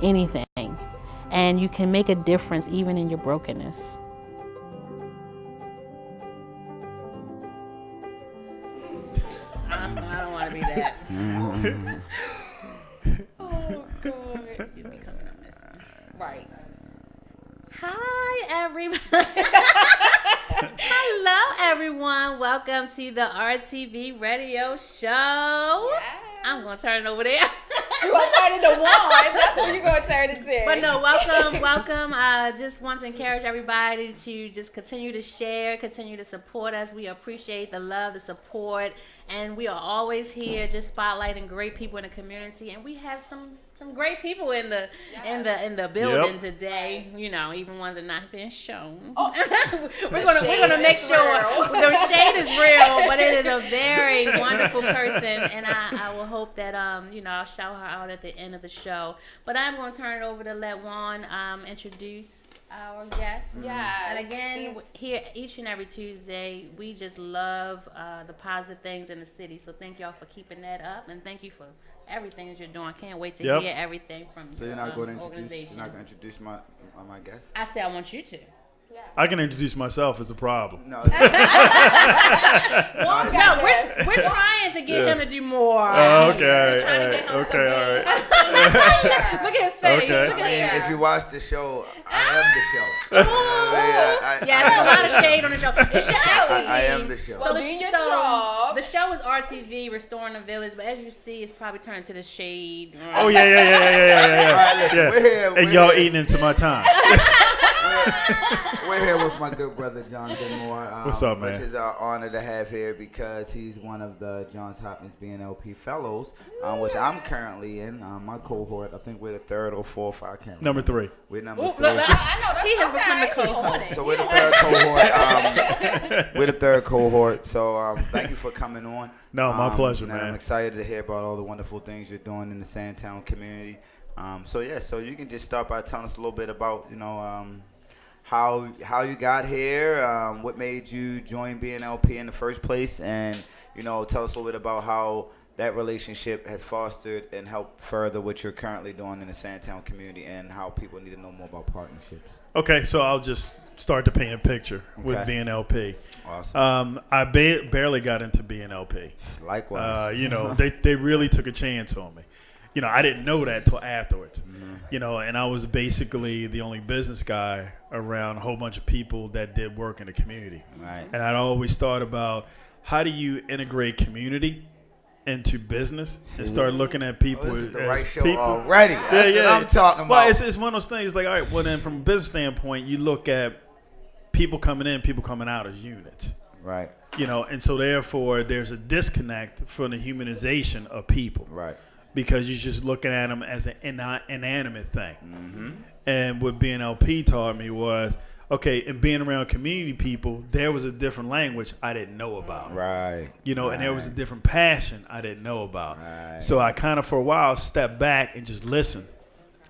anything, and you can make a difference even in your brokenness. I don't want to be that. Oh, God. You be coming up missing. Right. Hi, everybody. Hello, everyone. Welcome to the RTV Radio Show. Yes. I'm going to turn it over there. You going to turn it to one. That's what you're going to turn it to. But no, welcome. Just want to encourage everybody to just continue to share, continue to support us. We appreciate the love, the support, and we are always here just spotlighting great people in the community. And we have some great people in the building today. You know, even ones that are not being shown. Oh. we're gonna make sure the shade is real, but it is a very wonderful person, and I will hope that I'll shout her out at the end of the show. But I'm going to turn it over to let Juan introduce our guests. Yes. And again, here each and every Tuesday, we just love the positive things in the city. So thank y'all for keeping that up, and thank you for everything that you're doing. Can't wait to hear everything from so your you're not going to organization. You're not going to introduce my guest? I said I want you to. I can introduce myself as a problem. No. We're trying to get him to do more. Okay. Trying to get him all right. Look at his face. Okay. Look I at mean, if you watch the show, I am the show. there's a lot of shade on the show. It should actually I am the show. So do your job. the show is RTV, Restoring the Village, but as you see, it's probably turned to the shade. Oh, yeah. All right, listen, we're here. And y'all eating into my time. We're here with my good brother, John Denmore. What's up, man? Which is our honor to have here because he's one of the Johns Hopkins BNLP Fellows, which I'm currently in. My cohort, I think we're the third or fourth. I can't remember. Number 3. We're number 3. I know that's He has become the co-host. So we're the third cohort. We're the third cohort. So thank you for coming on. No, my pleasure, and man. I'm excited to hear about all the wonderful things you're doing in the Sandtown community. So you can just start by telling us a little bit about, how you got here, what made you join BNLP in the first place, and tell us a little bit about how that relationship has fostered and helped further what you're currently doing in the Sandtown community and how people need to know more about partnerships. Okay, so I'll just start to paint a picture with BNLP. Awesome. I barely got into BNLP. Likewise. They really took a chance on me. I didn't know that till afterwards. And I was basically the only business guy around a whole bunch of people that did work in the community. Right. And I'd always thought about how do you integrate community into business and start looking at people This is the as right show people. already. That's what I'm talking about. Well, it's one of those things like, all right, well then from a business standpoint, you look at people coming in, people coming out as units. Right. And so therefore there's a disconnect from the humanization of people. Right. Because you're just looking at them as an inanimate thing. Mm-hmm. And what BNLP taught me was, okay, in being around community people, there was a different language I didn't know about. Right. And there was a different passion I didn't know about. Right. So I kind of, for a while, stepped back and just listened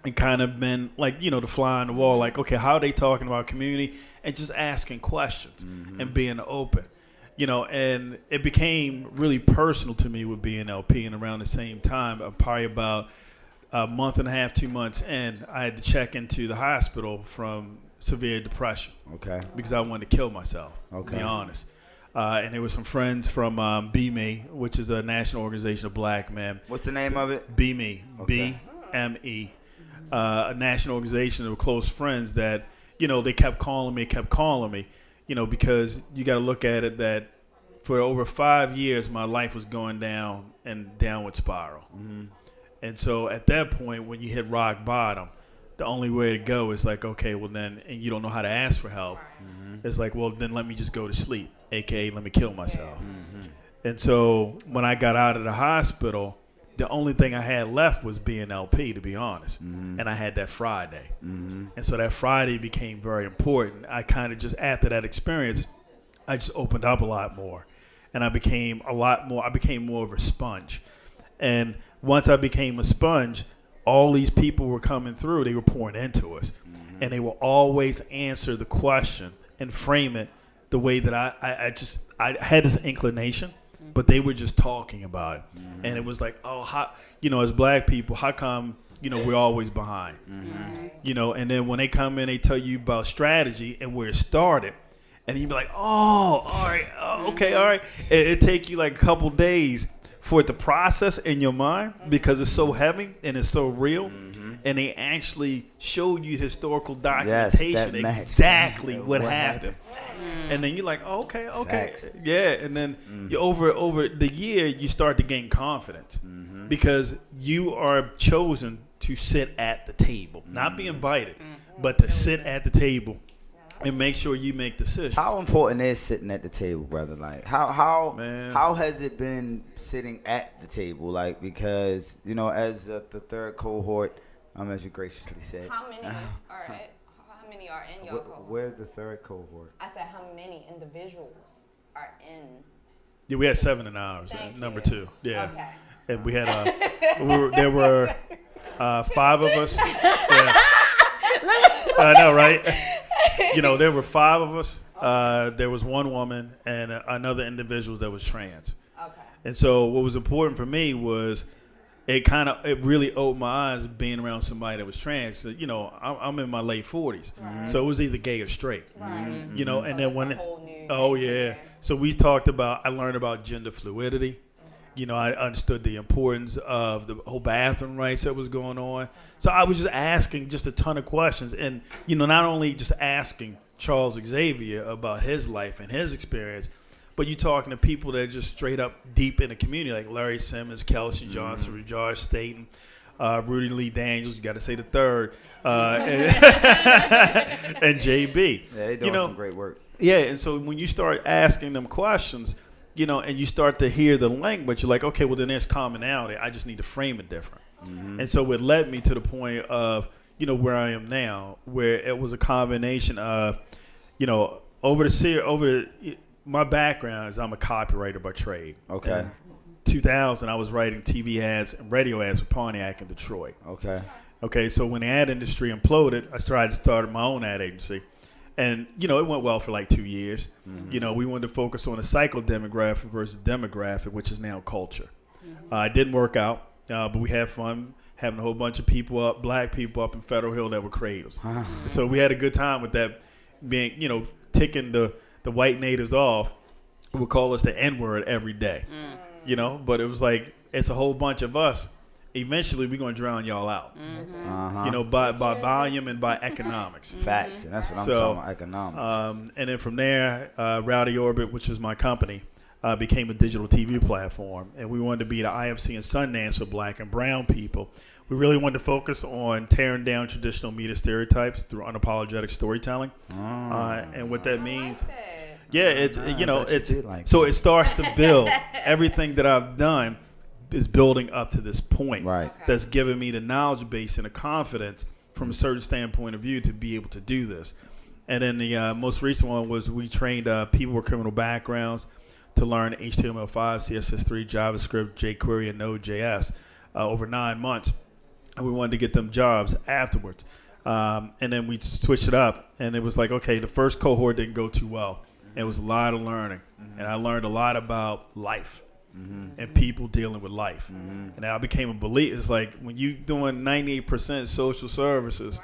and kind of been like, the fly on the wall, like, okay, how are they talking about community? And just asking questions and being open. And it became really personal to me with BNLP, and around the same time, probably about a month and a half, 2 months in, I had to check into the hospital from severe depression. Okay. Because I wanted to kill myself, to be honest. And there were some friends from BME, which is a national organization of black men. What's the name of it? BME, Okay. BME, a national organization of close friends that, they kept calling me, because you got to look at it that for over 5 years, my life was going down and downward spiral. Mm-hmm. And so at that point, when you hit rock bottom, the only way to go is like, okay, well then, and you don't know how to ask for help. Mm-hmm. It's like, well, then let me just go to sleep, a.k.a. let me kill myself. Mm-hmm. And so when I got out of the hospital, the only thing I had left was BNLP, to be honest. Mm-hmm. And I had that Friday. Mm-hmm. And so that Friday became very important. I kind of just, after that experience, I just opened up a lot more. And I became more of a sponge. And once I became a sponge, all these people were coming through. They were pouring into us. Mm-hmm. And they will always answer the question and frame it the way that I had this inclination. But they were just talking about it. Mm-hmm. And it was like, oh, how, as black people, how come, we're always behind. And then when they come in, they tell you about strategy and where it started. And you be like, oh, all right, okay, all right. It take you like a couple days for it to process in your mind because it's so heavy and it's so real. And they actually showed you historical documentation exactly what happened. And then you're like, oh, okay. Facts. Yeah. And then you over the year, you start to gain confidence because you are chosen to sit at the table, not be invited, but to sit at the table and make sure you make decisions. How important is sitting at the table, brother? Like, how has it been sitting at the table? Like, because, as the third cohort, as you graciously said. How many are in your cohort? Where's the third cohort? I said how many individuals are in? Yeah, we had 7 in ours. Number 2. Yeah. Okay. And we had there were 5 of us. Yeah. I know, right? There were 5 of us. There was 1 woman and another individual that was trans. Okay. And so what was important for me was it really opened my eyes being around somebody that was trans. So, I'm in my late 40s. Right. So it was either gay or straight. Right. And so then when So we I learned about gender fluidity. I understood the importance of the whole bathroom rights that was going on. So I was just asking just a ton of questions. And, not only just asking Charles Xavier about his life and his experience, but you talking to people that are just straight up deep in the community, like Larry Simmons, Kelsey Johnson, Rajaj Staten, Rudy Lee Daniels, you got to say the third, and JB. Yeah, they're doing some great work. Yeah, and so when you start asking them questions, and you start to hear the language, you're like, okay, well, then there's commonality. I just need to frame it different. And so it led me to the point of, where I am now, where it was a combination of, my background is I'm a copywriter by trade. Okay. In 2000, I was writing TV ads and radio ads for Pontiac in Detroit. Okay, so when the ad industry imploded, I started my own ad agency. And, it went well for like 2 years. We wanted to focus on the psychodemographic versus demographic, which is now culture. It didn't work out, but we had fun having a whole bunch of black people up in Federal Hill that were creatives. So we had a good time with that being, ticking the white natives off who would call us the N-word every day. But it was like, it's a whole bunch of us. Eventually, we're going to drown y'all out. By volume and by economics. Facts. And that's what I'm talking about, economics. And then from there, Rowdy Orbit, which is my company, became a digital TV platform. And we wanted to be the IFC and Sundance for black and brown people. We really wanted to focus on tearing down traditional media stereotypes through unapologetic storytelling. And what that means... Yeah, so it starts to build. Everything that I've done is building up to this point. Right. That's given me the knowledge base and the confidence from a certain standpoint of view to be able to do this. And then the most recent one was we trained people with criminal backgrounds to learn HTML5, CSS3, JavaScript, jQuery, and Node.js over 9 months. And we wanted to get them jobs afterwards. And then we switched it up. And it was like, okay, the first cohort didn't go too well. It was a lot of learning. And I learned a lot about life. And people dealing with life. And I became a believer. It's like when you doing 98% social services,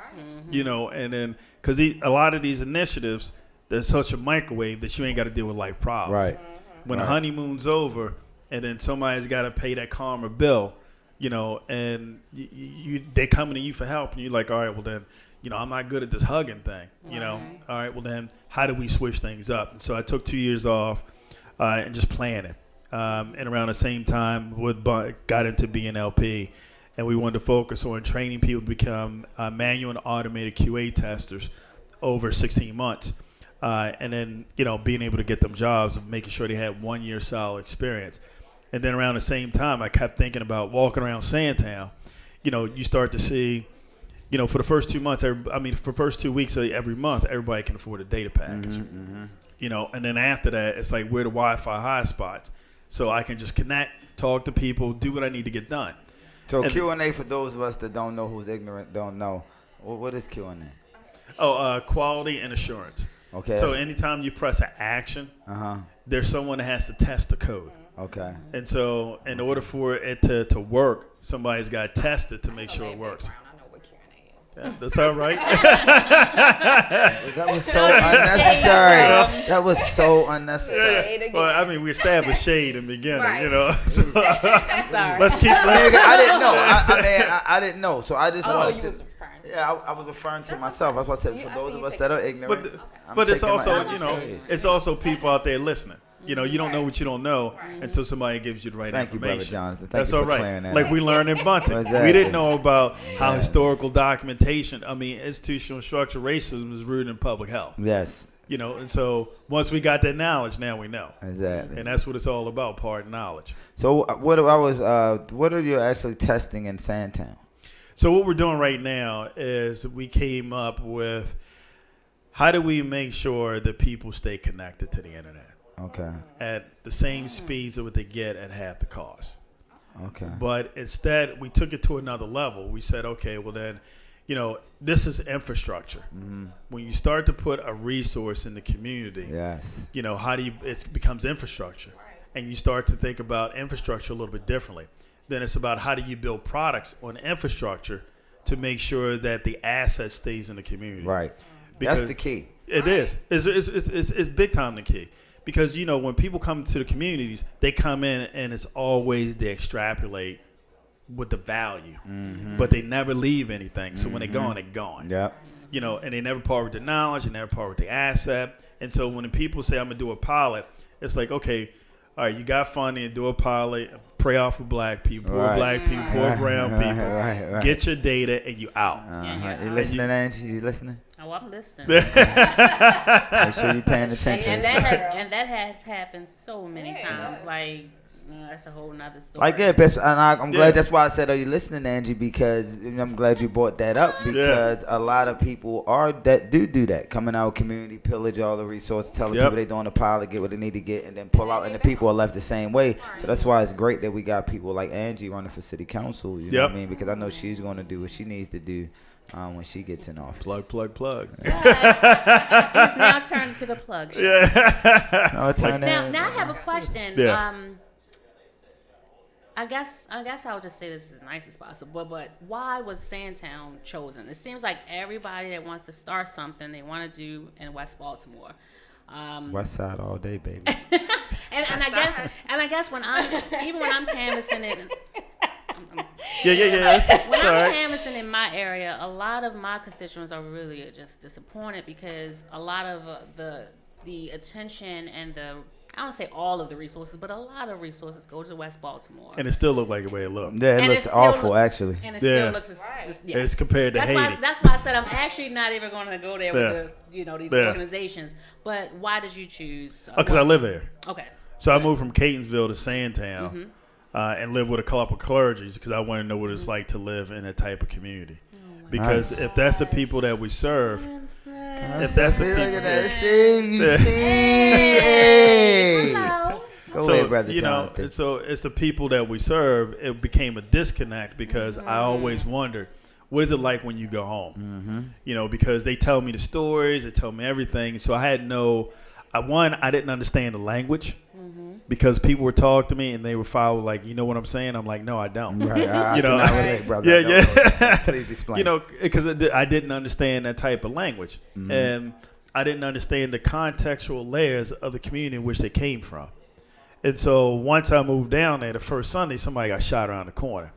and then because a lot of these initiatives, there's such a microwave that you ain't got to deal with life problems. Right. When the honeymoon's over and then somebody's got to pay that karma bill, and they coming to you for help, and you're like, all right, well then, I'm not good at this hugging thing, all right, well then, how do we switch things up? And so I took 2 years off and just planning. And around the same time, got into BNLP, and we wanted to focus on training people to become manual and automated QA testers over 16 months. And then, being able to get them jobs and making sure they had 1 year solid experience. And then around the same time, I kept thinking about walking around Sandtown. You start to see, for the first 2 months, for the first 2 weeks of every month, everybody can afford a data package. And then after that, it's like we're the Wi-Fi hotspots. So I can just connect, talk to people, do what I need to get done. So Q&A, for those of us that don't know, who's ignorant, don't know, what is Q&A? Quality and assurance. Okay. So anytime you press an action, there's someone that has to test the code. Okay. And so in order for it to work, somebody's got to test it to make sure it works. That's all right. That was so unnecessary. That was so unnecessary. Well, I mean, we established shade in the beginning, Right. you know. So, I'm sorry. let's keep. I didn't know. I didn't know. So I just Oh, wanted you to. was referring to. Yeah, I was referring to myself. That's what I said. You- For I those see of you us take that are it. ignorant, But it's taking my also, ignorance serious. it's also people out there listening. You know, you don't know what you don't know Right. until somebody gives you the right Thank you, Brother information. Jonathan. Thank That's you all for right. clearing that Like up. we learned in Bunting. Exactly. We didn't know about how Yeah. historical documentation, institutional structural racism is rooted in public health. Yes, You know, and so once we got that knowledge, now we know. exactly. And that's what it's all about, part knowledge. So what are you actually testing in Sandtown? So what we're doing right now is we came up with how do we make sure that people stay connected to the internet Okay. at the same speeds that what they get at half the cost. Okay. But instead, we took it to another level. We said, okay, well then, you know, this is infrastructure. Mm-hmm. When you start to put a resource in the community, Yes. you know, how do you, it becomes infrastructure. And you start to think about infrastructure a little bit differently. Then it's about how do you build products on infrastructure to make sure that the asset stays in the community. Right. Because That's the key. It is. It's big time the key. Because, you know, when people come to the communities, they come in and it's always they extrapolate with the value. Mm-hmm. But they never leave anything. So when they're gone, they're gone. Yep. You know, and they never part with the knowledge, they never part with the asset. And so when the people say, I'm going to do a pilot, it's like, okay, all right, you got funding to do a pilot, pray off for black people, poor Right. black people, poor brown people. Right. Get your data and you out. Yeah. You listening, Angie? You listening? Oh, I'm listening. Make sure you're paying attention. And that has happened so many Yeah, it times. does. Like, that's a whole nother story. Like, yeah, best, and I'm glad Yeah. that's why I said, are you listening, Angie? Because I'm glad you brought that up because a lot of people do that. Coming out community, pillage all the resources, telling Yep. people they doing a pilot, get what they need to get, and then pull out, and the people are left the same way. So that's why it's great that we got people like Angie running for city council, you know what I mean? Because I know she's going to do what she needs to do when she gets in office. Plug. It's now turned to the plug show. No, it's on Now there. I have a question. Yeah. I guess I'll just say this as nice as possible. But why was Sandtown chosen? It seems like everybody that wants to start something they want to do in West Baltimore. West Side all day, baby. And I guess when I'm canvassing it. Yeah. When It's all I'm right. canvassing in my area, a lot of my constituents are really just disappointed because a lot of the attention and I don't say all of the resources, but a lot of resources go to West Baltimore. And it still looked like the way it looked. Yeah, it And looks it still awful, actually. And it Yeah. still looks yes. It's compared to That's Haiti. why I said I'm actually not even going to go there Yeah. with these Yeah. organizations. But why did you choose? Because I live there. Okay. So I moved from Catonsville to Sandtown Mm-hmm. And lived with a couple of clergies because I wanted to know what it's like to live in that type of community. Because if that's the people that we serve, if that's the See, people, look at that. See, you Yeah. see. Hello. Go so ahead, Brother you know, Jonathan. so it's the people that we serve. It became a disconnect because I always wondered, what is it like when you go home? Mm-hmm. You know, because they tell me the stories, they tell me everything. So I had I didn't understand the language because people would talk to me and they would follow like, you know what I'm saying? I'm like, no, I don't. Right, I You know, cannot relate, brother. Yeah, I don't know. yeah. Please explain. You know, because I didn't understand that type of language, and I didn't understand the contextual layers of the community in which they came from. And so once I moved down there, the first Sunday, somebody got shot around the corner,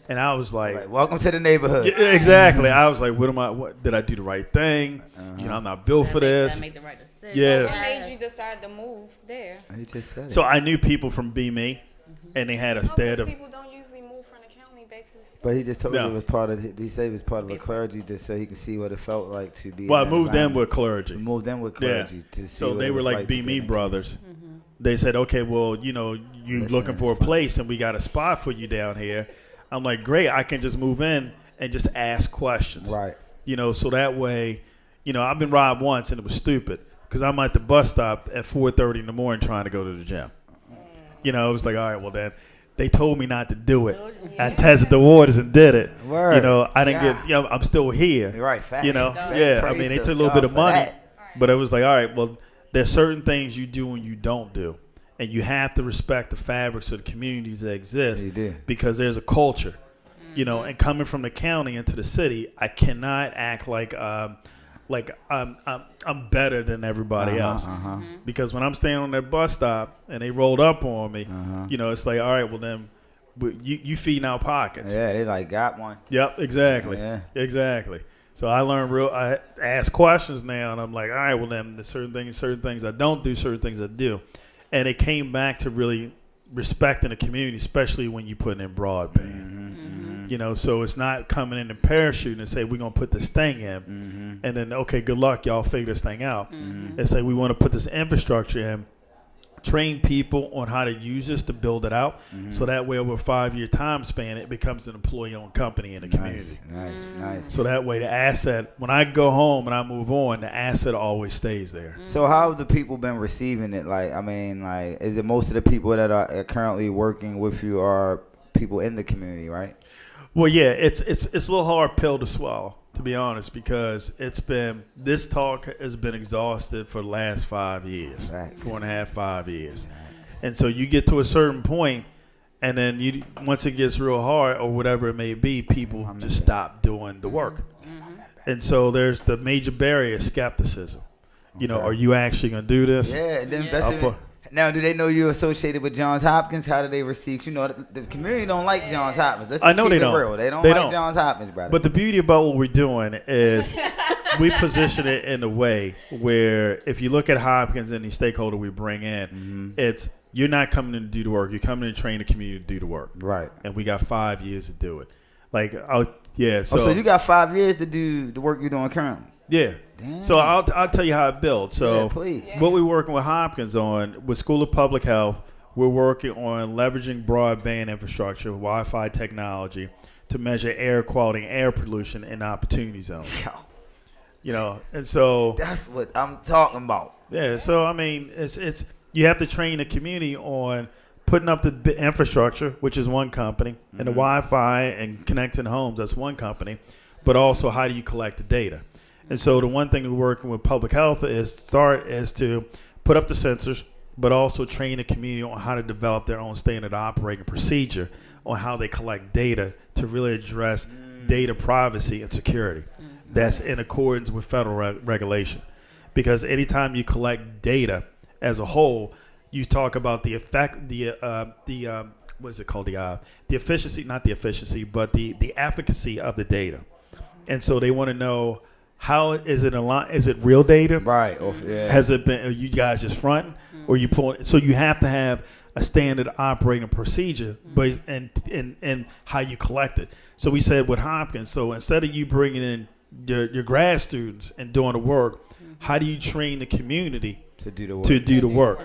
and I was like, welcome to the neighborhood. yeah, exactly. I was like, what did I do the right thing? You know, I'm not built for this. Make the right decision. Yeah. What made you decide to move there? He just said it. So I knew people from Be Me, and they had a Because stead of. people don't usually move from the county basis. But he just told No. me it was part of. He said it was part of a clergy, just so he could see what it felt like to be. Well, I in that moved in environment. with clergy. We moved in with clergy to see. So what they it were was like to Be be Me in the brothers. They said, okay, well, you know, you Listen, looking for a it's fine. place and we got a spot for you down here. I'm like, great, I can just move in and just ask questions. Right. You know, so that way, you know, I've been robbed once and it was stupid because I'm at the bus stop at 4:30 in the morning trying to go to the gym. You know, it was like, all right, well then, they told me not to do it. I tested the waters and did it. Word. You know, I didn't Yeah. get, you know, I'm still here. You're right. Facts. You know, God. yeah, I Praise mean, they to took a little God bit of for money, that. but it was like, all right, well, there's certain things you do and you don't do. And you have to respect the fabrics of the communities that exist You do. because there's a culture. You know, and coming from the county into the city, I cannot act like I'm better than everybody else. Because when I'm standing on that bus stop and they rolled up on me, you know, it's like, all right, well then, you feeding out pockets. Yeah, they like got one. Yep, exactly. Yeah. Exactly. So I ask questions now, and I'm like, all right, well then, there's certain things I don't do, certain things I do, and it came back to really respecting the community, especially when you put in broadband. You know, so it's not coming in and parachuting and say we're gonna put this thing in, and then okay, good luck, y'all figure this thing out. It's like we want to put this infrastructure in, train people on how to use this to build it out, so that way over a 5-year time span it becomes an employee-owned company in the community. Nice. So that way the asset, when I go home and I move on, the asset always stays there. So how have the people been receiving it? Like, I mean, like, is it most of the people that are currently working with you are people in the community, right? Well, yeah, it's a little hard pill to swallow, to be honest, because this talk has been exhausted for the last 5 years, Facts. 4.5, 5 years. And so you get to a certain point, and then once it gets real hard or whatever it may be, people just stop doing the work. And so there's the major barrier, skepticism. You know, are you actually going to do this? Yeah, and then now, do they know you're associated with Johns Hopkins? How do they receive? You know, the community don't like Johns Hopkins. Let's I know keep they it don't. real. They don't They like don't. Johns Hopkins, brother. But the beauty about what we're doing is we position it in a way where if you look at Hopkins and the stakeholder we bring in, it's you're not coming in to do the work. You're coming in to train the community to do the work. Right. And we got 5 years to do it. Like, So you got 5 years to do the work you're doing currently. Yeah. Damn. So I'll tell you how it builds. So Yeah, please. what we're working with Hopkins on, with School of Public Health, we're working on leveraging broadband infrastructure, Wi-Fi technology to measure air quality and air pollution in opportunity zones. Yo, You know, and so that's what I'm talking about. yeah. So I mean, it's you have to train the community on putting up the infrastructure, which is one company, and the Wi-Fi and connecting homes, that's one company, but also how do you collect the data? And so the one thing we're working with public health is to put up the sensors, but also train the community on how to develop their own standard operating procedure on how they collect data to really address data privacy and security. That's in accordance with federal regulation. Because anytime you collect data as a whole, you talk about the effect, the efficiency, not the efficiency, but the efficacy of the data. And so they want to know, how is it is it real data? Right. Yeah. Has it been? Are you guys just fronting, or you pulling? So you have to have a standard operating procedure, but and how you collect it. So we said with Hopkins. So instead of you bringing in your grad students and doing the work, how do you train the community to do the work?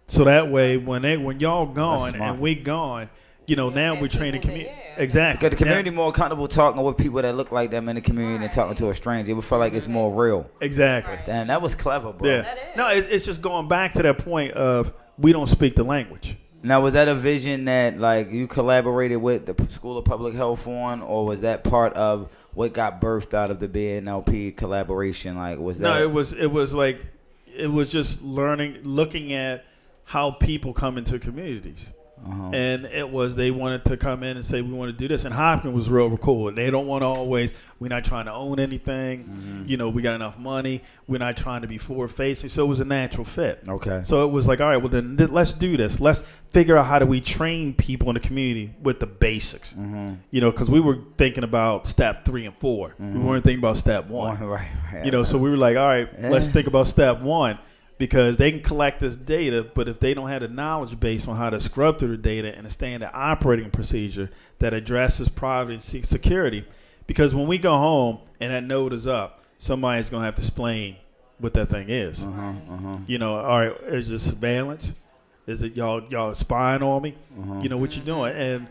So that way, when y'all gone and we gone, you know, now we're training community. Exactly. Because the community more comfortable talking with people that look like them in the community than talking to a stranger. It would feel like it's more real. Exactly. Damn, that was clever, bro. Yeah. No, it's just going back to that point of we don't speak the language. Now, was that a vision that, like, you collaborated with the School of Public Health on, or was that part of what got birthed out of the BNLP collaboration? Like, was that? No, it was just looking at how people come into communities. And they wanted to come in and say, we want to do this. And Hopkins was real cool. They don't want to always, we're not trying to own anything. You know, we got enough money. We're not trying to be forward-facing. So it was a natural fit. Okay. So it was like, all right, well, then let's do this. Let's figure out how do we train people in the community with the basics. You know, because we were thinking about step 3 and 4. We weren't thinking about step 1. Right. You know, so we were like, all right, let's think about step 1. Because they can collect this data, but if they don't have the knowledge base on how to scrub through the data and a standard operating procedure that addresses privacy and security, because when we go home and that node is up, somebody's going to have to explain what that thing is. You know, all right, is it surveillance? Is it y'all spying on me? You know, what you doing? And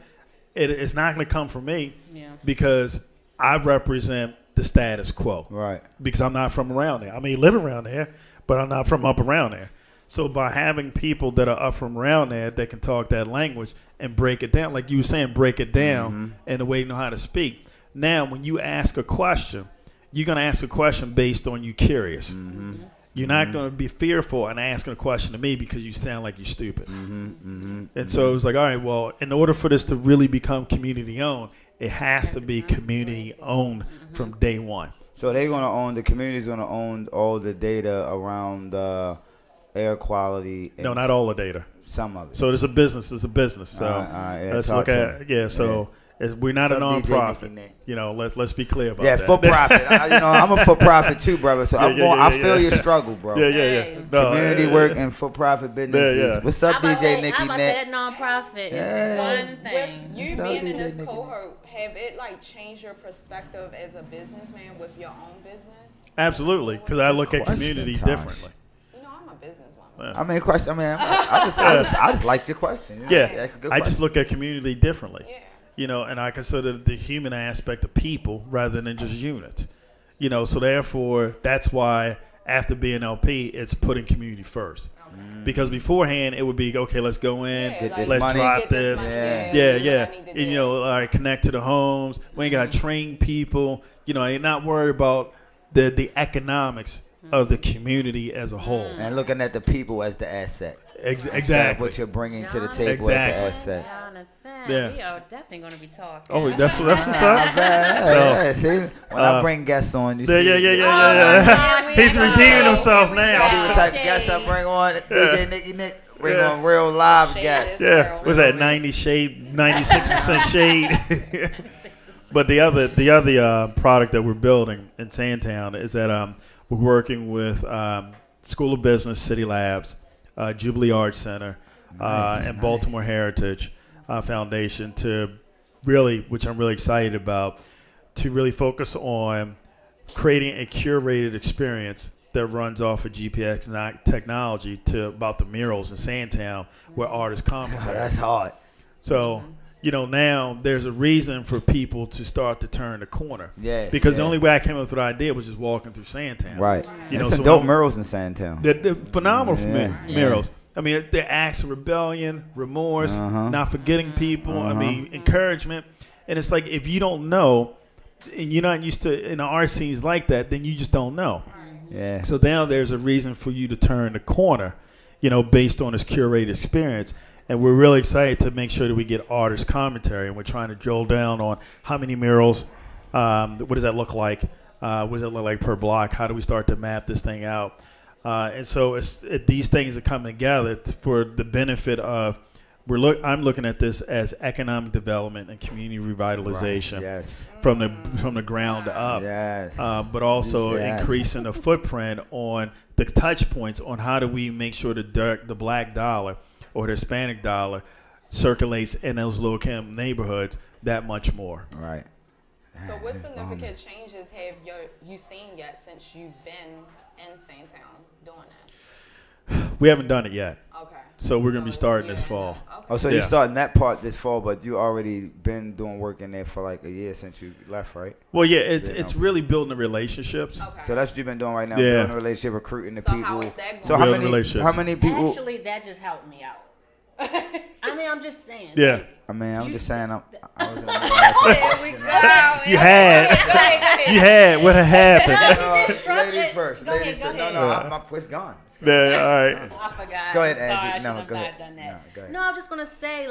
it's not going to come from me because I represent the status quo. Right. Because I'm not from around there. I mean, live around there, but I'm not from up around there. So by having people that are up from around there that can talk that language and break it down, like you were saying, break it down in the way you know how to speak. Now, when you ask a question, you're going to ask a question based on you curious. You're not going to be fearful and asking a question to me because you sound like you're stupid. And so it was like, all right, well, in order for this to really become community owned, it has to be community owned from day one. So they're gonna own, the community's gonna own all the data around air quality. No, not all the data. Some of it. So it's a business. So yeah, let's look at So we're not a nonprofit. Let's be clear about that. Yeah, for profit. I'm a for profit too, brother. So I feel your struggle, bro. Yeah. No, community work and for profit businesses. Yeah. What's up, DJ Nikki? I'm about to say that nonprofit is one thing. With you being in this cohort, have it like changed your perspective as a businessman with your own business? Absolutely, because I look at community differently. I'm a businesswoman. I just liked your question. That's a good question. I just look at community differently. Yeah. And I consider the human aspect of people rather than just units. So therefore, that's why after being LP, it's putting community first. Because beforehand, it would be, okay, let's go in, let's drop this. And, connect to the homes. We ain't got to train people. Ain't not worried about the economics of the community as a whole. And looking at the people as the asset. Exactly. What you're bringing to the table as the asset. Yeah. We are definitely going to be talking. Oh, that's what's up. See, when I bring guests on, you see. Yeah. He's redeeming himself now. See what type of guests I bring on. DJ Nick. Bring on real live guests. Yeah. Was that 90 shade, 96% shade? But the other product that we're building in Sandtown is that we're working with School of Business, City Labs, Jubilee Arts Center, and Baltimore Heritage Foundation to really, which I'm really excited about, to really focus on creating a curated experience that runs off of GPS technology to about the murals in Sandtown where artists commentary. That's hard. So, now there's a reason for people to start to turn the corner. Yeah. Because the only way I came up with the idea was just walking through Sandtown. Right. There's some dope murals in Sandtown. They're phenomenal murals. I mean, they're acts of rebellion, remorse, not forgetting people. I mean, encouragement. And it's like if you don't know, and you're not used to in the art scenes like that, then you just don't know. Yeah. So now there's a reason for you to turn the corner, based on this curated experience. And we're really excited to make sure that we get artist commentary, and we're trying to drill down on how many murals, what does that look like, what does it look like per block, how do we start to map this thing out. And so these things are coming together for the benefit of, I'm looking at this as economic development and community revitalization from the ground up, but also increasing the footprint on the touch points on how do we make sure the black dollar or the Hispanic dollar circulates in those low income neighborhoods that much more. Right. So what significant changes have you seen yet since you've been in Sandtown doing this? We haven't done it yet. Okay. So we're going to be starting this fall. Okay. Oh, so you're starting that part this fall, but you already been doing work in there for like a year since you left, right? Well, yeah, it's really building the relationships. Okay. So that's what you've been doing right now, Yeah. building a relationship, recruiting the people. How is that going? So Building relationships. how many people? Actually, that just helped me out. I mean, I'm just saying. Yeah. Like, I mean, I'm just saying. I was in the There we go. You had. What had happened? Ladies first. Go ahead. No, my push gone. Yeah, all right. I forgot. Go ahead, Sorry, Angie. I No, should go have ahead. not done that. No, go ahead. No, I'm just gonna say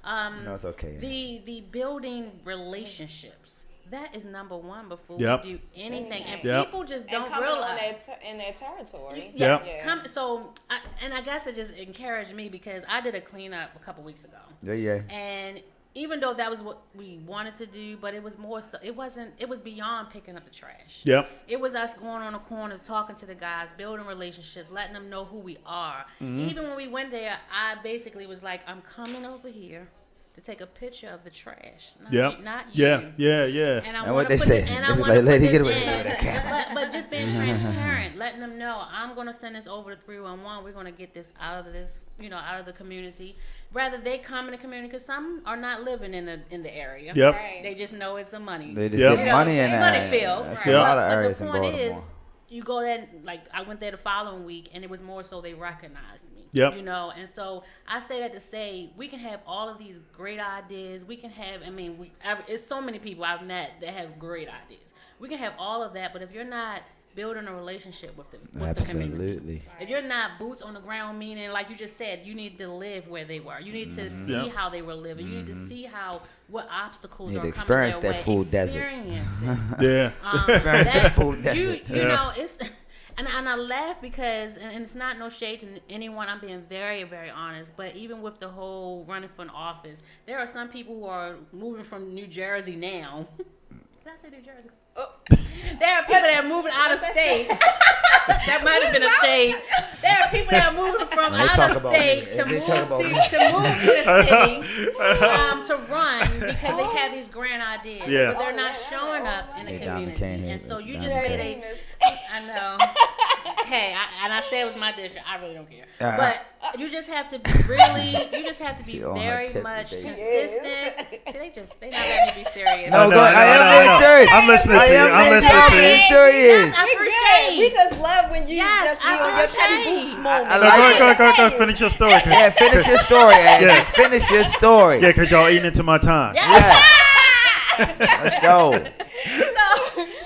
No, it's okay. the building relationships. That is number one before Yep. we do anything, and Yep. people just And don't coming realize. in their territory. Yes. Yep. I guess it just encouraged me because I did a cleanup a couple weeks ago. Yeah. And even though that was what we wanted to do, but it was more so, it was beyond picking up the trash. Yep. It was us going on the corners, talking to the guys, building relationships, letting them know who we are. Even when we went there, I basically was like, I'm coming over here to take a picture of the trash. Not you. Yeah. And I And what want they to put say, this, and they I was want like, to "Lady, put get this away in." from that camera. But just being transparent, letting them know I'm going to send this over to 311. We're going to get this out of this, out of the community. Rather they come in the community because some are not living in the area. Yep. Right. They just know it's the money. They just Yep. get money in that. Money field. That's Right. a lot of But the areas in point Baltimore. is, you go there, like I went there the following week, and it was more so they recognized me. Yep. And so I say that to say we can have all of these great ideas. We can have, it's so many people I've met that have great ideas. We can have all of that, but if you're not building a relationship with the community. Absolutely. If you're not boots on the ground, meaning like you just said, you need to live where they were. You need to see how they were living. You need to see what obstacles are coming their way. That food desert. Experience that food desert. You know, it's and I laugh because and it's not no shade to anyone. I'm being very, very honest. But even with the whole running for an office, there are some people who are moving from New Jersey now. Did I say New Jersey? Oh. There are people that are moving out of state. That might have been a shade. There are people that are moving from out of state to move to the city to run because they have these grand ideas. But they're not showing up in the community. And so you just made I know. Hey, I said it was my district. I really don't care. But you just have to be very much consistent. See, they not letting me be serious. No, go ahead. I am being serious. I'm listening to you. I'm listening to you. Serious. We just love when you just be on your petty boots moment. Go. Finish your story. Yeah, finish your story. Yeah, finish your story. Yeah, because y'all eating into my time. Yeah. Let's go.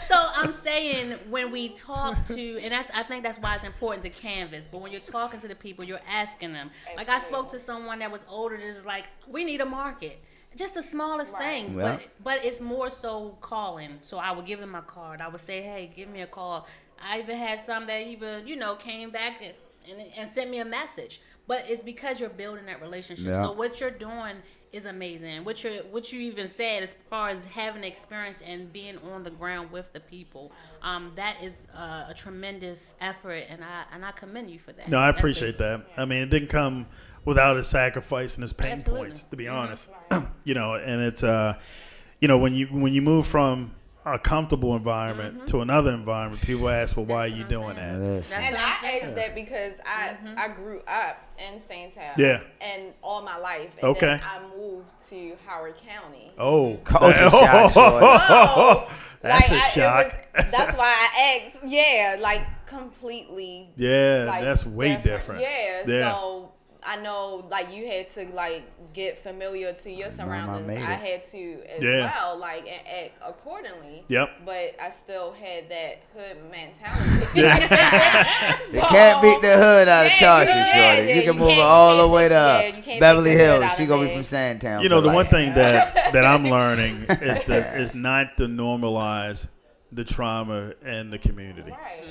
So I'm saying when we talk to, and I think that's why it's important to canvas. But when you're talking to the people, you're asking them. Like I spoke to someone that was older, just like, we need a market. Just the smallest things, but it's more so calling. So I would give them my card. I would say, hey, give me a call. I even had some that even, came back and sent me a message. But it's because you're building that relationship. Yeah. So what you're doing is amazing. What you even said as far as having experience and being on the ground with the people, that is a tremendous effort, and I commend you for that. No, I appreciate that. I mean, it didn't come without his sacrifice and his pain points, to be honest. And it's when you move from a comfortable environment to another environment, people ask, well, why are you doing that? And I asked that because I grew up in Sandtown and all my life, and then I moved to Howard County. Oh, culture shock. That's a shock. That's why I asked. Yeah, like completely. Yeah, like, that's way different. Yeah, so I know, like, you had to, like, get familiar to your surroundings. I had to as well, like, and act accordingly. Yep. But I still had that hood mentality. You can't beat the hood out of Tasha, shorty. You can move her all the way to Beverly Hills. She gonna be from Sandtown. The one thing that I'm learning is not to normalize the trauma in the community. Right.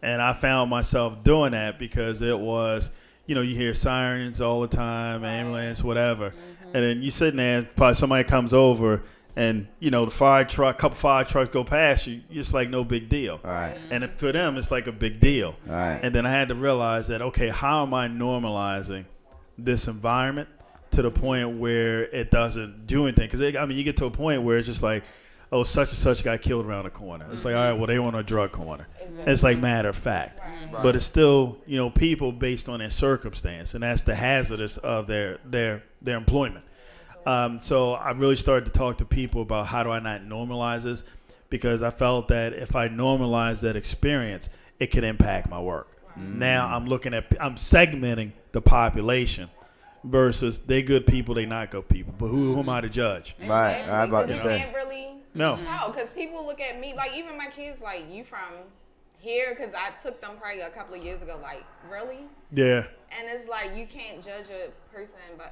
And I found myself doing that because it was, you hear sirens all the time, ambulance, whatever. And then you sitting there, probably somebody comes over and, the couple fire trucks go past you. It's like no big deal. Right. And for them, it's like a big deal. Right. And then I had to realize that, okay, how am I normalizing this environment to the point where it doesn't do anything? Because, you get to a point where it's just like, oh, such and such got killed around the corner. It's like, all right, well, they on a drug corner. Exactly. It's like matter of fact. Right. But it's still, people based on their circumstance, and that's the hazardous of their employment. So I really started to talk to people about how do I not normalize this, because I felt that if I normalize that experience, it could impact my work. Now I'm segmenting the population versus they good people, they not good people. But who am I to judge? Exactly. Right. I'm about to say. Can't really tell, because people look at me, like, even my kids, like, you from here? Because I took them probably a couple of years ago, like, really? Yeah. And it's like, you can't judge a person by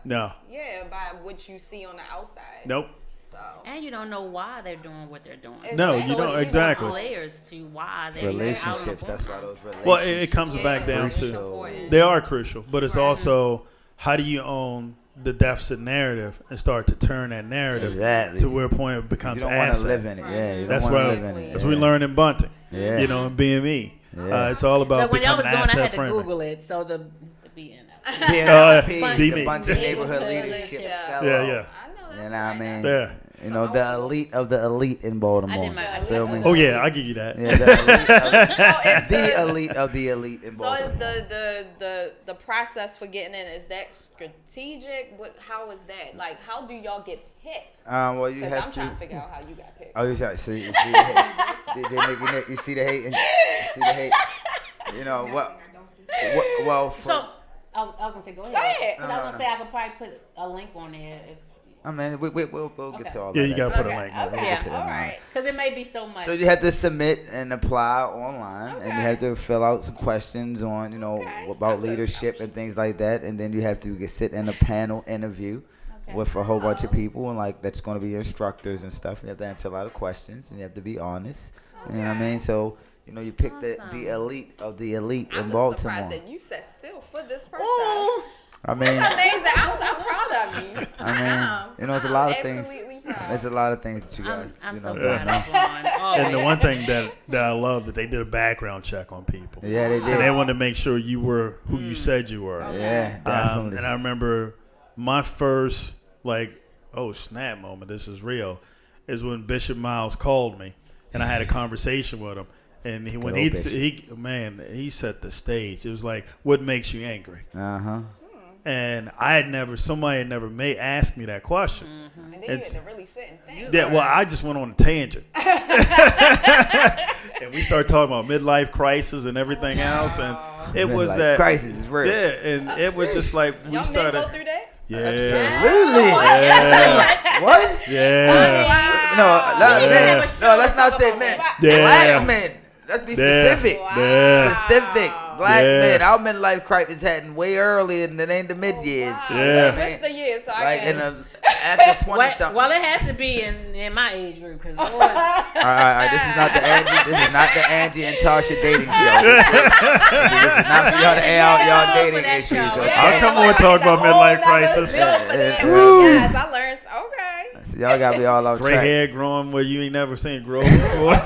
what you see on the outside. Nope. So. And you don't know why they're doing what they're doing. Exactly. No, you don't. Exactly. Layers to why they're relationships. That's why those relationships. Well, it comes back down to they are crucial, but it's also how do you own the deficit narrative and start to turn that narrative to where a point it becomes you don't asset. Live in it. Yeah, you that's don't what live in it. That's what we learned in Bunting. Yeah. And BME. Yeah. It's all about becoming asset friendly. When y'all was doing, I had to Google it, so the BNLP, the Bunting Neighborhood Leadership Fellow. Yeah. I know that's what I mean? Yeah. The elite of the elite in Baltimore. Feel me? Oh yeah, I give you that. Yeah, the elite of the elite in Baltimore. So is the process for getting in, is that strategic? How is that? Like, how do y'all get picked? Well, you have I'm trying to figure out how you got picked. Oh, you see the hate. You see the hate. So I was gonna say, go ahead. Because I was gonna say I could probably put a link on there if. I mean, we'll get to all that. Yeah, you got to put a link. Okay. All right. Because it may be so much. So you have to submit and apply online, and you have to fill out some questions on, about leadership and things like that, and then you have to sit in a panel interview with a whole bunch of people, and that's going to be your instructors and stuff. You have to answer a lot of questions, and you have to be honest. You know what I mean? So. You pick the elite of the elite in Baltimore. I'm surprised that you sat still for this person. Ooh. I mean, that's amazing. I'm proud of you. I mean, it's a lot of things. There's a lot of things that you guys. I'm so proud of Vaughn. And the one thing that I love that they did a background check on people. Yeah, they did. And they wanted to make sure you were who you said you were. Yeah, definitely. And I remember my first oh snap moment. This is real. Is when Bishop Miles called me, and I had a conversation with him. And he set the stage. It was like, what makes you angry? And somebody had never asked me that question. And then you had to really sit and think. Yeah, well, I just went on a tangent. And we started talking about midlife crisis and everything else. And it was that. Crisis is real. Yeah, and it was just like, we Y'all started. go through that? Yeah. Absolutely. Yeah. What? Yeah. No, let's not say men. Black men. Let's be specific. Yeah. Specific. Black men. Our midlife crisis happened way earlier than it ain't the mid years. Wow. Yeah. What's the year? So I can. After 20 something. Well, it has to be in my age group because. All right. This is not the Angie. This is not the Angie and Tasha dating show. This is not for y'all to air out y'all dating issues. Okay? I'll come on and talk about midlife crisis. Yes, I learned. Okay. So y'all gotta be all off track. Gray hair growing where you ain't never seen grow before.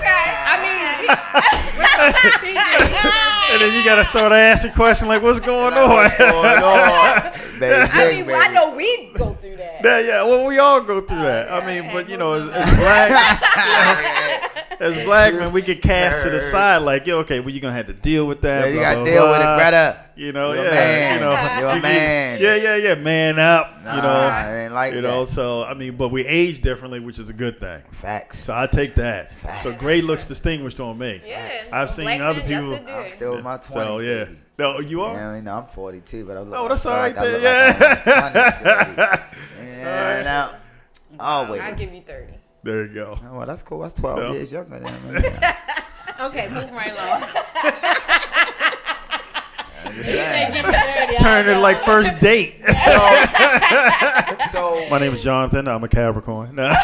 And then you gotta start asking questions like, "What's going on?" I know we go through that. Yeah. Well, we all go through that. I mean, but as black, as black men, we get cast to the side. Like, okay, well, you're gonna have to deal with that. Yeah, you gotta deal with it, brother. You're a man. You're a man. Yeah. Man up. I ain't like that. So I mean, but we age differently, which is a good thing. Facts. So I take that. Facts. So gray looks distinguished on me. Yes. I've seen other people. I'm still in my 20s. So yeah. Baby. No, you are. Yeah, I mean, I'm 42, but I'm. Oh, that's all right there. Yeah. Always. I give you 30. There you go. Oh, well, that's cool. That's 12 years younger than me. Okay, moving right along. Turn it like first date. So my name is Jonathan. I'm a Capricorn. Now,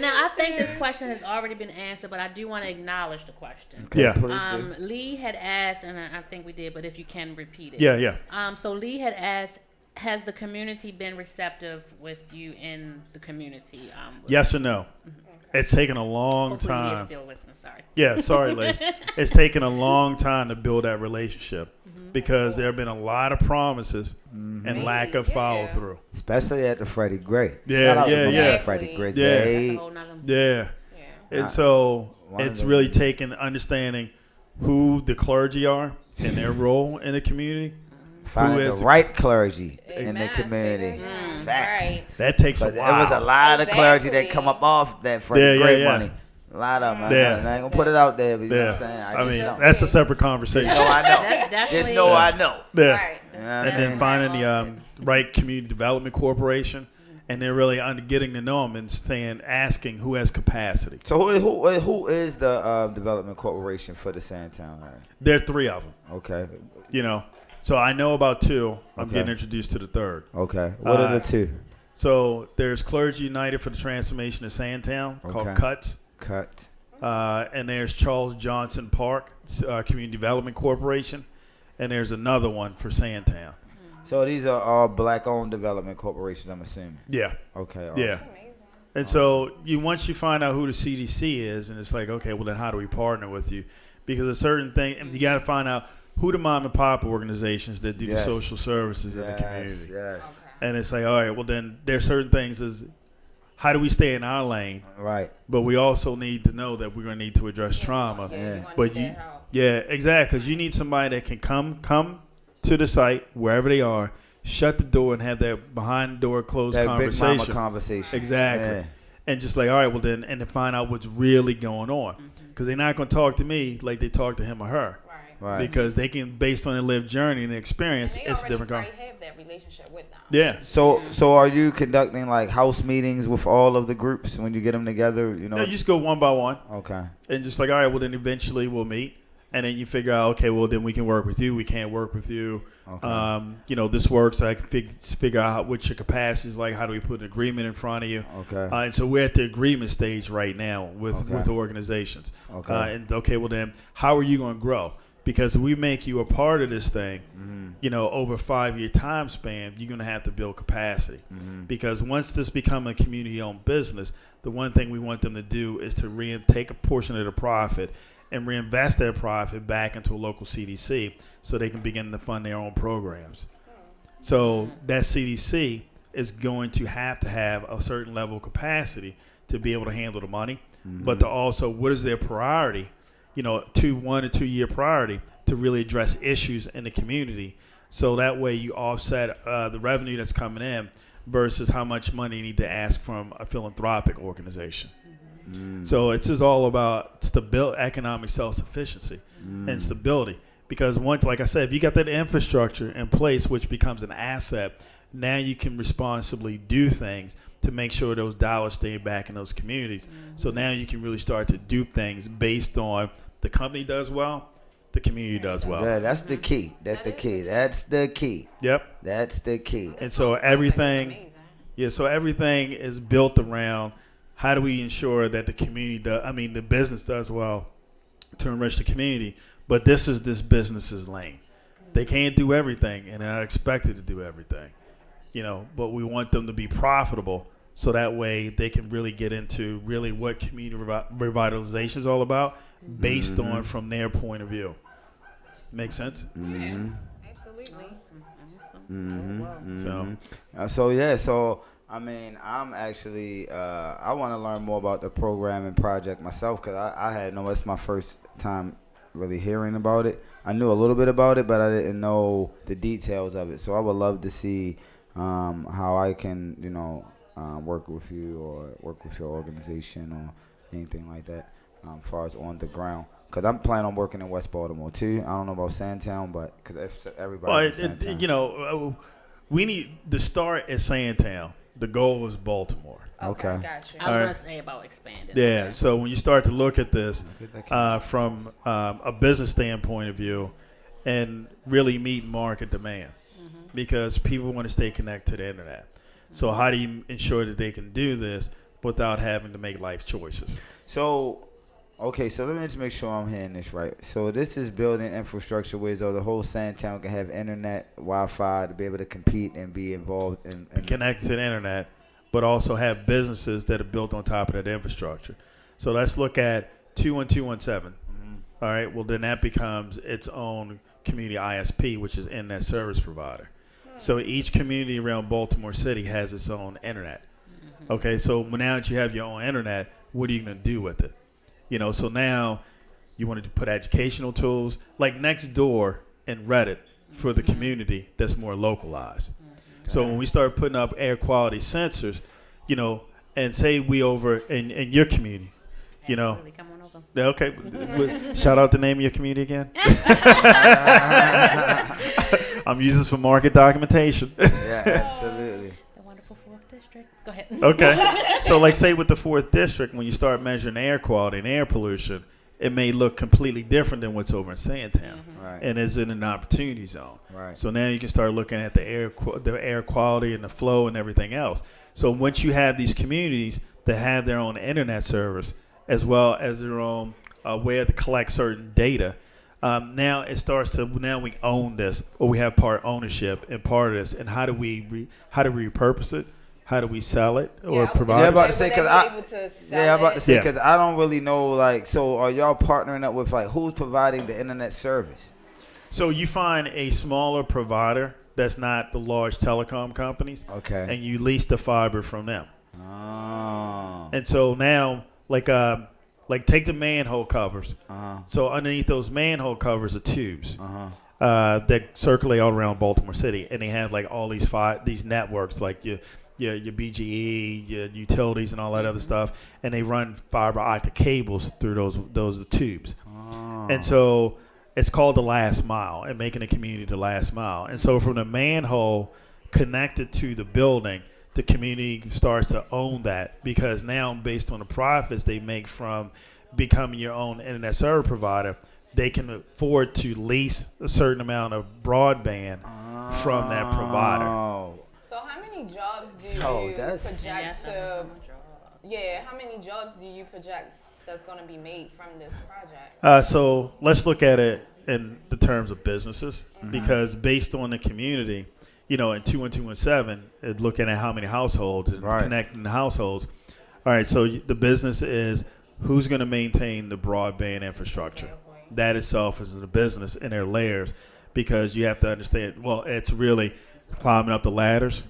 I think this question has already been answered, but I do want to acknowledge the question. Okay, yeah. Please do. Lee had asked, and I think we did, but if you can repeat it. Yeah. So Lee had asked, has the community been receptive with you in the community? Yes or no? Mm-hmm. It's taken a long Hopefully time. Lee's still listening. Sorry. Yeah, sorry, Lee. It's taken a long time to build that relationship because there have been a lot of promises and lack of follow through. Especially at the Freddie Gray. Yeah. Freddie Gray. Yeah. And so it's really taken understanding who the clergy are and their role in the community. Finding the right clergy in the community. Facts. Right. That takes a while. There was a lot of clergy that come up off that Freddie Gray money. A lot of them. I ain't going to put it out there, but you know what I'm saying? I mean, that's a separate conversation. Just know I know. Just know I know. Yeah. Right. And then finding the right community development corporation. And they're really getting to know them and asking who has capacity. So who is the development corporation for the Sandtown area? There are 3 of them. Okay. So I know about 2. I'm getting introduced to the 3rd. Okay. What are the 2? So there's Clergy United for the Transformation of Sandtown called CUT. And there's Charles Johnson Park Community Development Corporation. And there's another one for Sandtown. So these are all black-owned development corporations, I'm assuming. Yeah. Okay. Awesome. Yeah. And so once you find out who the CDC is, and it's like, okay, well then how do we partner with you? Because a certain thing, and you got to find out who the mom and pop organizations that do the social services in the community. Yes. And it's like, all right, well then there's certain things as how do we stay in our lane? Right. But we also need to know that we're going to need to address trauma. But exactly, because you need somebody that can come to the site wherever they are, shut the door, and have that behind the door closed conversation. Big mama conversation. Exactly. Yeah. And just like, all right, well then, and to find out what's really going on, because they're not going to talk to me like they talk to him or her. Right. because they can, based on their lived journey and experience, it's a different conversation. They have that relationship with them. Yeah. So are you conducting like house meetings with all of the groups when you get them together? You know, no, you just go one by one. Okay. And just like, all right, well then eventually we'll meet, and then you figure out, okay, well then we can work with you, we can't work with you. Okay. You know, this works. I can figure out what your capacity is like. How do we put an agreement in front of you? Okay. And so we're at the agreement stage right now with organizations. Okay. And okay, well then, how are you going to grow? Because if we make you a part of this thing, you know, over a 5-year time span, you're going to have to build capacity. Because once this becomes a community-owned business, the one thing we want them to do is to take a portion of the profit and reinvest their profit back into a local CDC so they can begin to fund their own programs. So that CDC is going to have a certain level of capacity to be able to handle the money, but to also, what is their priority? You know, 1 or 2 year priority to really address issues in the community. So that way you offset the revenue that's coming in versus how much money you need to ask from a philanthropic organization. So it's just all about economic self-sufficiency and stability. Because once, like I said, if you got that infrastructure in place, which becomes an asset, now you can responsibly do things to make sure those dollars stay back in those communities. So now you can really start to do things based on the company does well, the community does well. Yeah, that's the key. That's the key. That's the key. Yep. That's the key. And so everything is built around how do we ensure that the community the business does well to enrich the community, but this business's lane. They can't do everything, and they're not expected to do everything, you know, but we want them to be profitable so that way they can really get into really what community revitalization is all about based on from their point of view. Make sense? Yeah, absolutely. So I mean, I'm actually, I want to learn more about the program and project myself because it's my first time really hearing about it. I knew a little bit about it, but I didn't know the details of it. So I would love to see how I can, you know, work with you or work with your organization or anything like that as far as on the ground. Because I'm planning on working in West Baltimore, too. I don't know about Sandtown, but because everybody's in Sandtown. You know, we need to start at Sandtown. The goal is Baltimore. Okay. Gotcha. I was going to say about expanding. Yeah, okay. So when you start to look at this from a business standpoint of view and really meet market demand, because people want to stay connected to the internet. So how do you ensure that they can do this without having to make life choices? So let me just make sure I'm hearing this right. So this is building infrastructure where the whole Sandtown can have internet, Wi-Fi to be able to compete and be involved in connect to the internet, but also have businesses that are built on top of that infrastructure. So let's look at 21217. All right. Well, then that becomes its own community ISP, which is internet service provider. So each community around Baltimore City has its own internet. Okay. So now that you have your own internet, what are you going to do with it? You know, so now you wanted to put educational tools like Nextdoor and Reddit for the community that's more localized. So when we start putting up air quality sensors, you know, and say we over in your community, you know. Come on over. Okay. Shout out the name of your community again. I'm using this for market documentation. Yeah, absolutely. The wonderful 4th District. Go ahead. Okay. So like say with the 4th District, when you start measuring air quality and air pollution, it may look completely different than what's over in Sandtown. Right. And it's in an opportunity zone. Right. So now you can start looking at the air quality and the flow and everything else. So once you have these communities that have their own internet service as well as their own way to collect certain data, now it starts to, now we own this, or we have part ownership and part of this. And how do we repurpose it? How do we sell it or provide it? I'm about to say because I don't really know, like, so are y'all partnering up with, like, who's providing the internet service? So you find a smaller provider that's not the large telecom companies. Okay. And you lease the fiber from them. Oh. And so now, like take the manhole covers. So underneath those manhole covers are tubes that circulate all around Baltimore City. And they have, like, all these networks, like your BGE, your utilities, and all that other stuff, and they run fiber optic cables through those tubes. And so it's called the last mile and making the community the last mile. And so from the manhole connected to the building, the community starts to own that, because now based on the profits they make from becoming your own internet service provider, they can afford to lease a certain amount of broadband from that provider. So how many jobs do you project to? Yeah, how many jobs do you project that's going to be made from this project? So let's look at it in the terms of businesses, because based on the community, in 21217, looking at how many households and connecting the households. All right, so the business is who's going to maintain the broadband infrastructure. Exactly. That itself is the business in their layers, because you have to understand, well, it's really climbing up the ladders,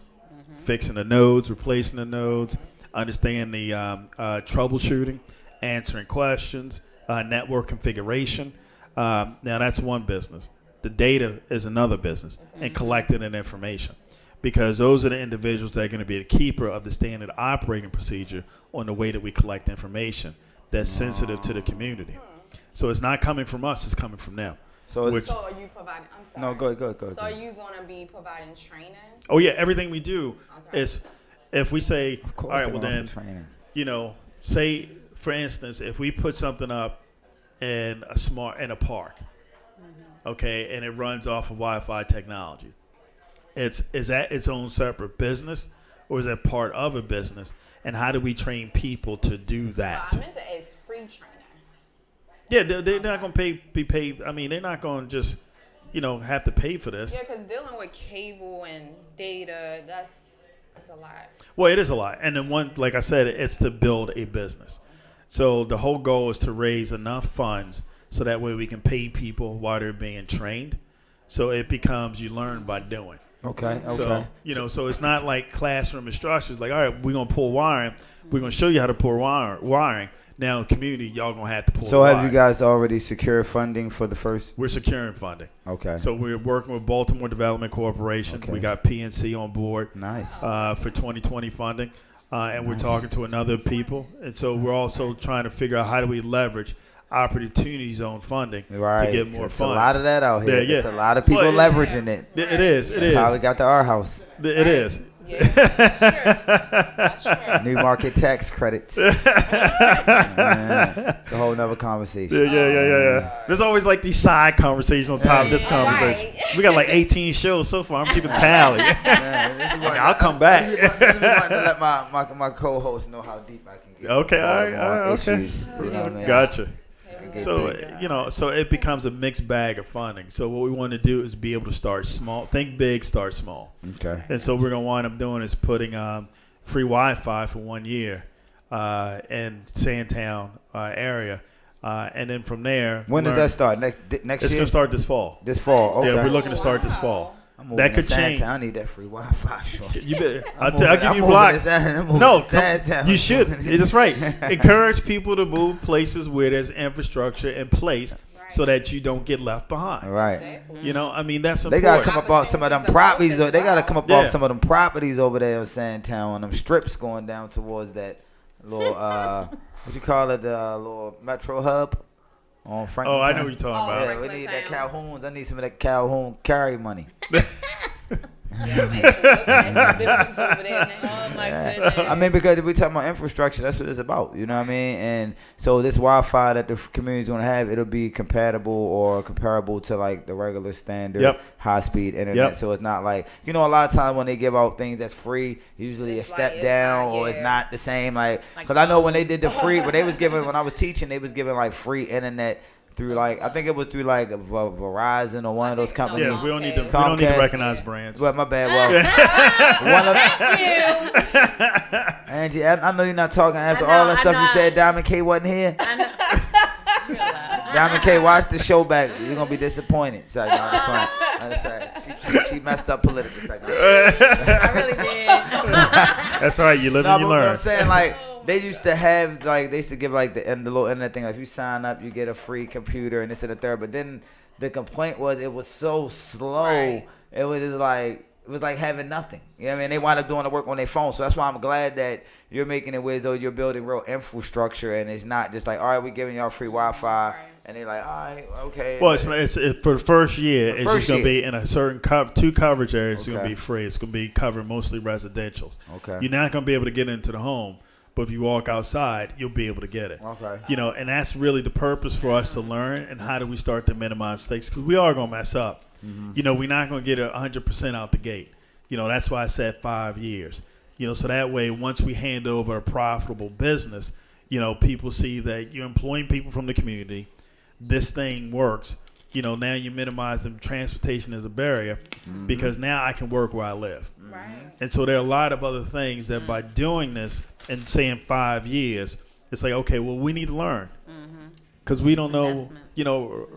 fixing the nodes, replacing the nodes, understand the troubleshooting, answering questions, network configuration. Now, that's one business. The data is another business, and collecting that information, because those are the individuals that are going to be the keeper of the standard operating procedure on the way that we collect information that's sensitive to the community. So it's not coming from us, it's coming from them. So are you providing, I'm sorry. No, go ahead. So are you going to be providing training? Oh, yeah, everything we do is, if we say, all right, well then, say, for instance, if we put something up in a park, okay, and it runs off of Wi-Fi technology, is that its own separate business, or is that part of a business? And how do we train people to do that? I meant to ask free training. Yeah, they're not going to be paid. I mean, they're not going to just, have to pay for this. Yeah, because dealing with cable and data, that's a lot. Well, it is a lot. And then like I said, it's to build a business. So the whole goal is to raise enough funds so that way we can pay people while they're being trained. So it becomes, you learn by doing. Okay. So, so it's not like classroom instructions. Like, all right, we're going to pull wiring. We're going to show you how to pull wiring. Now, community, y'all going to have to pull So wiring. have you guys already secured funding for the first? We're securing funding. Okay. So we're working with Baltimore Development Corporation. Okay. We got PNC on board. Nice. For 2020 funding. And we're talking to another people. And so we're also trying to figure out how do we leverage Opportunity Zone funding to get more funds. A lot of that out here. Yeah. It's a lot of people leveraging it. It is. That's how we got to our house. It is. Yeah, sure. New market tax credits. It's a whole nother conversation. Yeah. There's always like these side conversations on top of this conversation. Right. We got like 18 shows so far. I'm keeping tally. I'll come back. Let my co-host know how deep I can get. Okay, all right. Issues, you know what I mean? Gotcha. So, so it becomes a mixed bag of funding. So what we want to do is be able to start small. Think big, start small. Okay. And so we're going to wind up doing is putting free Wi-Fi for 1 year in Sandtown area. And then from there. When does that start? Next year? It's going to start this fall. This fall, okay. Yeah, we're looking to start this fall. That could change. I need that free Wi-Fi. You better. I'll give you blocks. No, you should. That's right. Encourage people to move places where there's infrastructure in place, so that you don't get left behind. Right. I mean, that's important. They gotta come up off some of them properties. They gotta come up off some of them properties over there in Sandtown, and them strips going down towards that little what you call it, the little metro hub. On Franklin I know what you're talking about. Yeah, we need that Calhoun's. I need some of that Calhoun carry money. I mean, because we talking about infrastructure, that's what it's about. You know what I mean? And so this Wi-Fi that the community is going to have, it'll be compatible or comparable to like the regular standard high-speed internet. So it's not like, a lot of times when they give out things that's free, usually it's a step down or it's not the same. Like, because I know when they did the free, when I was teaching, they was giving like free internet through like, I think it was through like Verizon or one of those companies. Yeah, we don't need to recognize brands. Well, my bad. Well, Angie, I know you're not talking after all that stuff you said. Diamond K wasn't here. I know. Diamond K, watch the show back. You're gonna be disappointed. So, she messed up politically. So, I really did. That's all right. You live and you learn. What I'm saying, like, they used to have, like, they used to give, like, the little internet thing. Like, if you sign up, you get a free computer and this and the third. But then the complaint was it was so slow. Right. It was just like, was like having nothing. You know what I mean? They wind up doing the work on their phone. So that's why I'm glad that you're making it where though you're building real infrastructure, and it's not just like, all right, we're giving y'all free Wi-Fi, and they're like, all right, okay. Well, it's for the first year, it's just going to be in a certain two coverage areas. It's going to be free. It's going to be covering mostly residentials. Okay. You're not going to be able to get into the home, but if you walk outside, you'll be able to get it. Okay. You know, and that's really the purpose for us to learn, and how do we start to minimize mistakes, because we are going to mess up. Mm-hmm. You know, we're not going to get 100% out the gate. You know, that's why I said 5 years. You know, so that way, once we hand over a profitable business, you know, people see that you're employing people from the community. This thing works. You know, now you're minimizing transportation as a barrier, because now I can work where I live. Right. And so there are a lot of other things that by doing this and saying 5 years, it's like, okay, well, we need to learn, because we don't know, you know,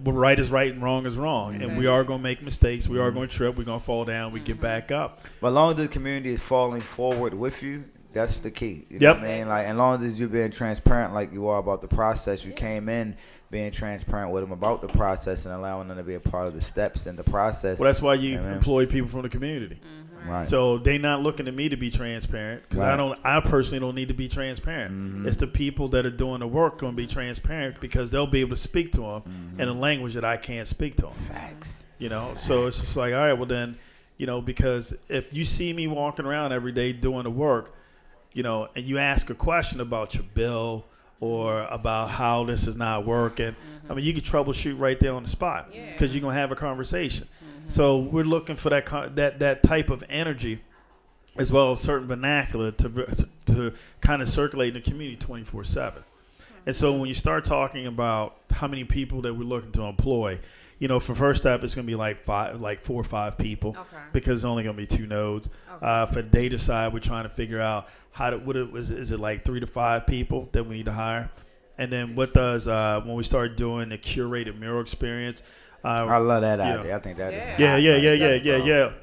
what right is right and wrong is wrong. Exactly. And we are going to make mistakes. We are going to trip. We're going to fall down. We get back up. But as long as the community is falling forward with you, that's the key. You know what I mean? Like, as long as you're being transparent like you are about the process, you came in being transparent with them about the process and allowing them to be a part of the steps in the process. Well, that's why you employ people from the community. Right. So they're not looking to me to be transparent, because I personally don't need to be transparent. It's the people that are doing the work going to be transparent, because they'll be able to speak to them in a language that I can't speak to them. Facts. You know, so it's just like, all right, well then, you know, because if you see me walking around every day doing the work, you know, and you ask a question about your bill or about how this is not working, I mean, you can troubleshoot right there on the spot, because you're going to have a conversation. So we're looking for that type of energy, as well as certain vernacular to kind of circulate in the community 24/7. And so when you start talking about how many people that we're looking to employ, you know, for first step, it's going to be like 4 or 5 people, because it's only going to be 2 nodes. For the data side, we're trying to figure out is it like 3 to 5 people that we need to hire? And then what does when we start doing the curated mural experience? I love that idea. I think that is. Yeah.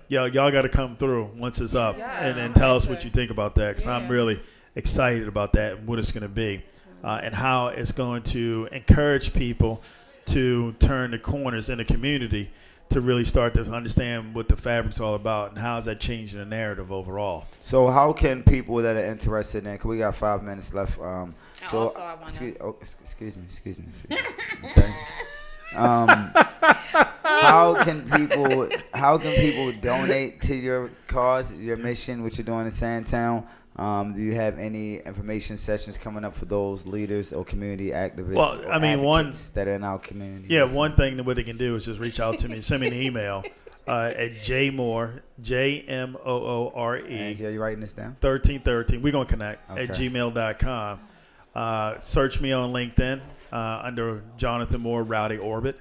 Y'all got to come through once it's up and tell us what you think about that, because I'm really excited about that and what it's going to be, and how it's going to encourage people to turn the corners in the community to really start to understand what the fabric's all about, and how is that changing the narrative overall. So how can people that are interested in, because we got 5 minutes left. So also I want to. Excuse me. Okay. How can people donate to your cause, your mission, what you're doing in Sandtown? Do you have any information sessions coming up for those leaders or community activists? Well, I mean, that are in our community. Yeah, one thing that what they can do is just reach out to me, send me an email at jmoore, JMOORE. And are you writing this down? 1313. We're gonna connect at gmail.com. Search me on LinkedIn under Jonathan Moore, Rowdy Orbit.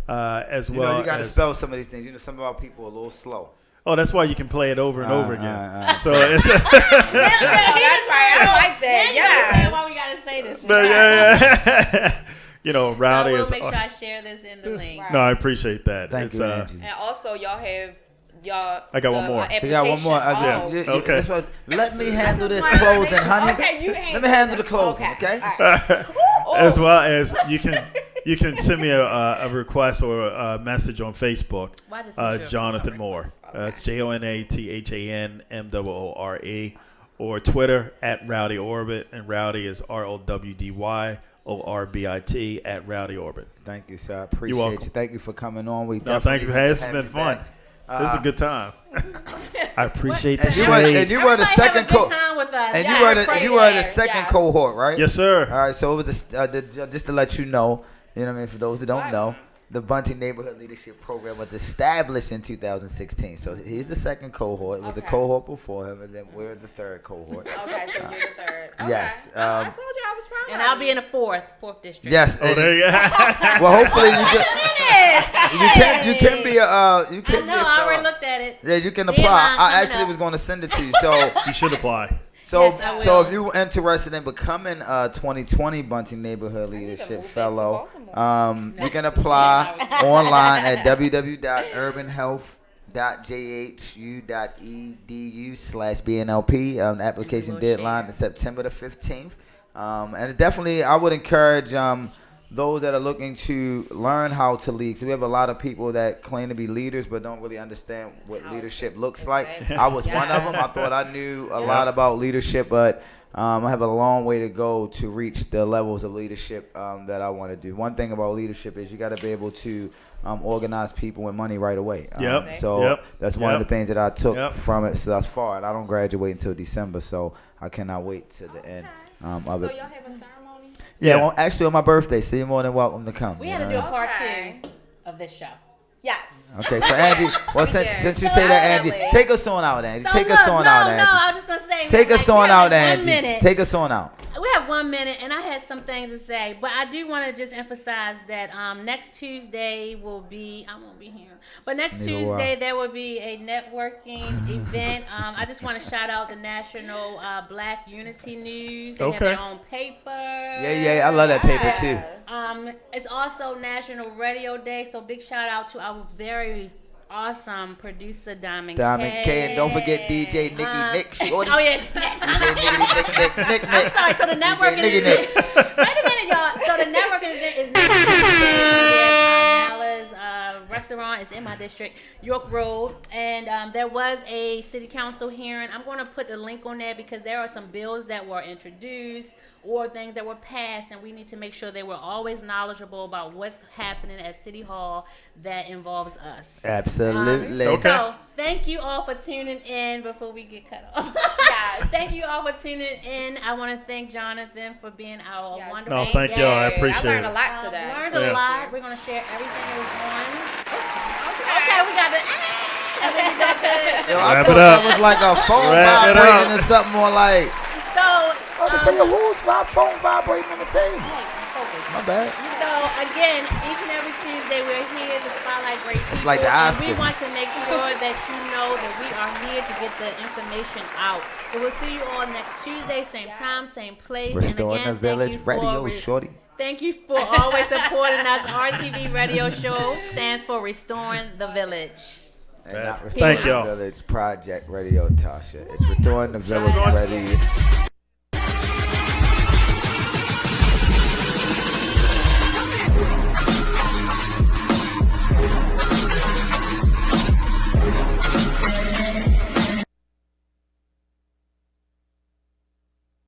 As well, you got to spell some of these things. You know, some of our people are a little slow. Oh, that's why you can play it over and over again. So it's that's right. I like that. Yeah. Why we gotta say this? Yeah. You know, Rowdy is. We'll make sure I share this in the link. No, I appreciate that. Thank you, Angie. And also, y'all have I got one more. You got one more. Okay. Let me handle this closing, honey. Okay, let me handle the closing, okay? As well as you can send me a request or a message on Facebook. Jonathan Moore. That's JONATHANMOORE, or Twitter at Rowdy Orbit, and Rowdy is ROWDYORBIT at Rowdy Orbit. Thank you, sir. I appreciate you. Thank you for coming on. Thank you. It's been fun. This is a good time. I appreciate the show. And you were the second cohort. And you were the second cohort, right? Yes, sir. All right. So it was just to let you know. You know what I mean? For those who don't know, the Bunting Neighborhood Leadership Program was established in 2016. So he's the second cohort. It was a cohort before him, and then we're the third cohort. Okay, so you're the third. Okay. Yes. I told you I was proud. And I'll be in the fourth district. Yes. Oh, there you go. Well, hopefully you can be a. You can. No, I already looked at it. Yeah, you can apply. I actually was going to send it to you, so you should apply. So if you're interested in becoming a 2020 Bunting Neighborhood Leadership Fellow, you can apply online at www.urbanhealth.jhu.edu/BNLP. The application deadline is September the 15th. And definitely, I would encourage those that are looking to learn how to lead. So we have a lot of people that claim to be leaders but don't really understand what leadership looks like. I was one of them. I thought I knew a lot about leadership, but I have a long way to go to reach the levels of leadership that I want to do. One thing about leadership is you got to be able to organize people and money right away. That's one of the things that I took from it thus far. And I don't graduate until December, so I cannot wait to the end of it. So y'all have a ceremony? Yeah, well, actually on my birthday, so you're more than welcome to come. We had to do a part 2 of this show. Yes. Okay, so Angie, well, since you say that, Angie, take us on out, Angie. Take us on out, Angie. No, I was just going to say. Take us on out, Angie. Take us on out. We have 1 minute, and I had some things to say, but I do want to just emphasize that next Tuesday will be, I won't be here, but next Tuesday there will be a networking event. I just want to shout out the National Black Unity News. They have their own paper. Yeah, I love that paper too. It's also National Radio Day, so big shout out to our very awesome producer Diamond K. And don't forget DJ Nick Shorty. Oh yeah. DJ Nick. I'm sorry. So the networking event. Wait a minute, y'all. So the networking event is next Tuesday. Nala's restaurant is in my district, York Road, and there was a city council hearing. I'm going to put the link on there because there are some bills that were introduced or things that were passed, and we need to make sure they were always knowledgeable about what's happening at City Hall that involves us. Absolutely. So thank you all for tuning in before we get cut off. Yes. Thank you all for tuning in. I want to thank Jonathan for being our wonderful guest. No, thank y'all. I appreciate it. I learned a lot today. Learned a lot. We're going to share everything that was on. Okay, we got the... I thought that was like a phone vibrating or something more like... who's my phone vibrating on the table? Hey, focus. My bad. So again, each and every Tuesday we're here to spotlight great people. It's like the Oscars. And we want to make sure that you know that we are here to get the information out. So we'll see you all next Tuesday, same time, same place. Restoring the Village Radio, Shorty. Thank you for always supporting us. RTV Radio Show stands for Restoring the Village. And not Restoring the Village Project Radio, Tasha. It's Restoring the Village Radio.